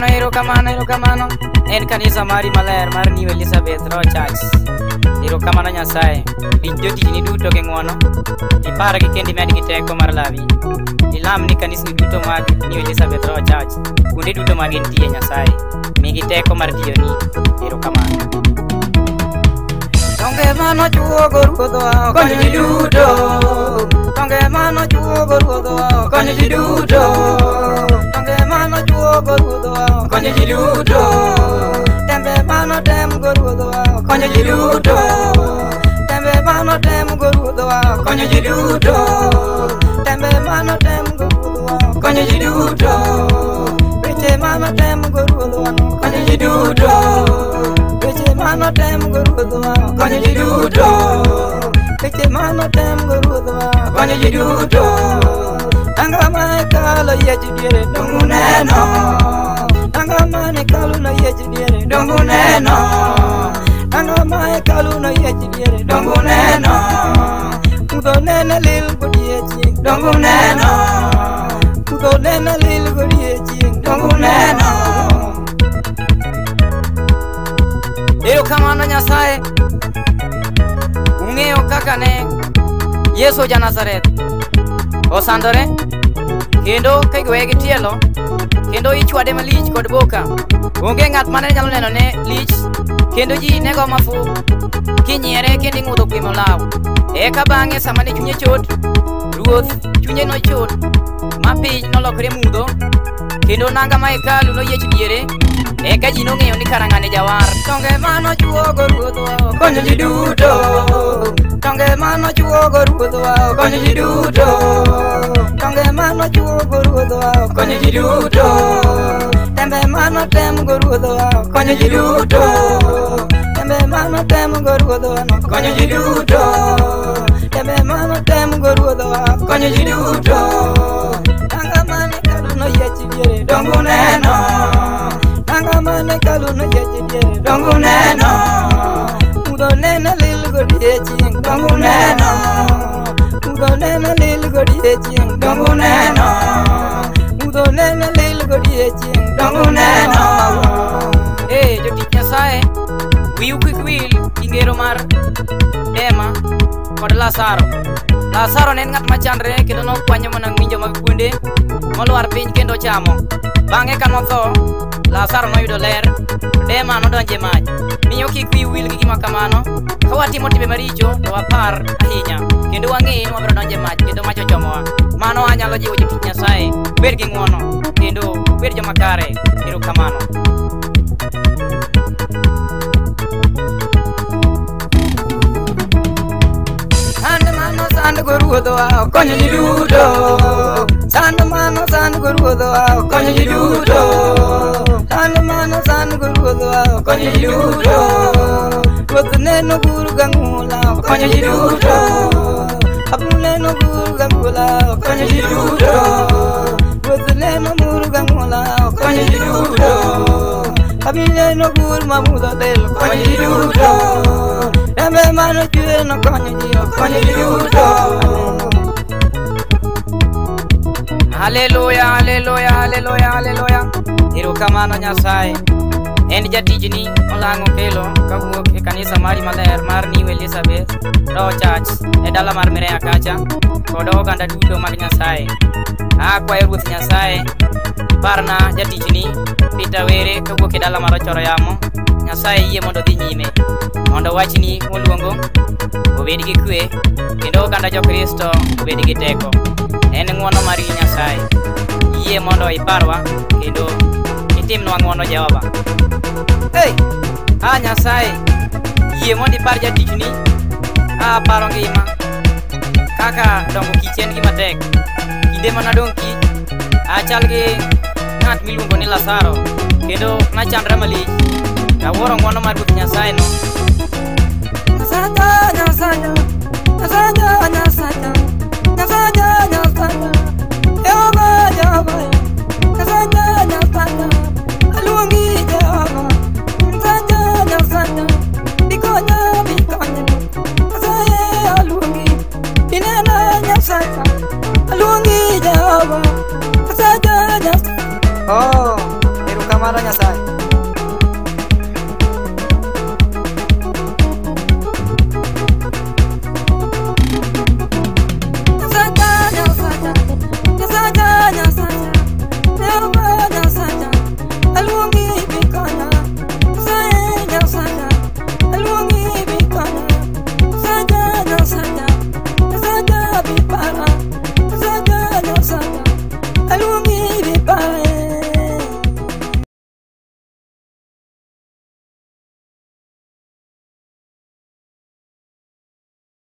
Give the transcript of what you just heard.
Erokamano. En kanisa mari maler mar New Elizabeth Road Church. Erokamano Nyasaye. Winjo tijni duto gi ng'wono. Ipar gi kendi med gi teko mar lawi. Ilam ni kanisni duto mag New Elizabeth Road Church. Kuonde duto mag intie Nyasaye. Migi teko mar tiyoni. Erokamano. Donge mano chuogo ruodhwa konyo ji duto. Donge mano chuogo ruodhwa konyo ji duto. Donge mano chuogo ruodhwa konyo ji duto. Tembe mano tem go ruodhwa konyo ji duto. Tembe mano tem go ruodhwa konyo ji duto. Tembe mano tem go ruodhwa konyo ji duto. Weche mano tem go ruodhwa konyo ji duto. Weche mano tem go ruodhwa konyo ji duto. Weche mano tem go ruodhwa konyo ji duto. Tanga mane kalo yeji diere dongu neno. Tanga mane kalo no yeji diere dongu neno. Tanga mane kalo no yeji diere dongu neno. Udo nena lil godiechi dongu neno. Udo nena lil godiechi dongu neno. Erokamano Nyasaye. Ung'eyo kaka ne Yesu ja Nazareth osandore kendo kaigoye gi tielo kendo ichwade malich kod boka. Onge ng'at mane nyalo neno ne lich kendo ji nego mafu kinyiere kendo ing'udho kwe malaw. Eka bang'e sama ne chunye chot, Ruoth chunye nochot ma piny nolokre mudho kendo nanga ma hekalu noyiech diere. Eka ji nong'eyo ni karang'ane jawar. Donge mano chuogo ruodhwa konyo ji duto. Donge mano chuogo ruodhwa konyo ji duto. Donge mano chuogo ruodhwa konyo ji duto. Tembe mano tem go ruodhwa konyo ji duto. Tembe mano tem go ruodhwa konyo ji duto. Tembe mano tem go ruodhwa konyo ji duto. Tanga mane kalu no yechi diere dongu neno. Tanga mane kalu no yechi diere dongu neno. Udo nena lil godiechi dongu neno. Udo nena lil godiechi dongu neno. Udo nena lil godiechi dongu neno. Jotich Nyasaye, wiu kik wil gi ngero mar Dema kod Lazaro. Lazaro ne en ng'at machandre kendo nokwanyo mana ng'injo mag kuonde molwar piny kendo chamo. Bang'e ka notho, Lazaro noyudo ler, Dema nodonje e mach. Miyo kik wiu wil gi gima kamano. Ka watimo timbe maricho to wapar ahinya kendo wang'e ni wabiro donjo e mach kendo mach ochomowa. Mano anyalo jiwo jotich Nyasaye, bed gi ng'wono kendo bed joma kare. Erokamano. Sand go ruodhwa konyo ji duto. Sand mano sand go ruodhwa konyo ji duto. Sand mano sand go ruodhwa konyo ji duto. Ruoth neno guru gang'ula konyo ji duto. Abu neno guru gang'ula konyo ji duto. Ruoth neno guru gang'ula konyo ji duto. Abu neno guru mamudho del konyo ji duto. Tembe mano chwe no konyo ji duto. Haleluya, haleluya, haleluya, haleluya. Erokamano Nyasaye. En jatijni olang'o kelo kawuok e kanisa mari maler mar New Elizabeth Road Church e dala mar Mireya kacha kod oganda duto mag Nyasaye. Akwayo Ruoth Nyasaye parna jatijni Peter Were kawuok e dala mar Ochoro Yamo. Nyasaye yie mondo dhi nyime mondo wachni moluongo obed gi kwe kendo oganda jokristo obed gi teko. En ng'wono mar Nyasaye. Yie mondo iparwa kendo itimnwa ng'wono Jehova. Nyasaye yie mondo ipar jatichni paro ngima kaka dongo kich en gima tek. Kinde manadong' kich achal gi ng'at miluongo ni Lazaro kendo nachandra malich. Awuoro ng'wono mar Ruoth Nyasaye no. Jehova mar Nyasaye.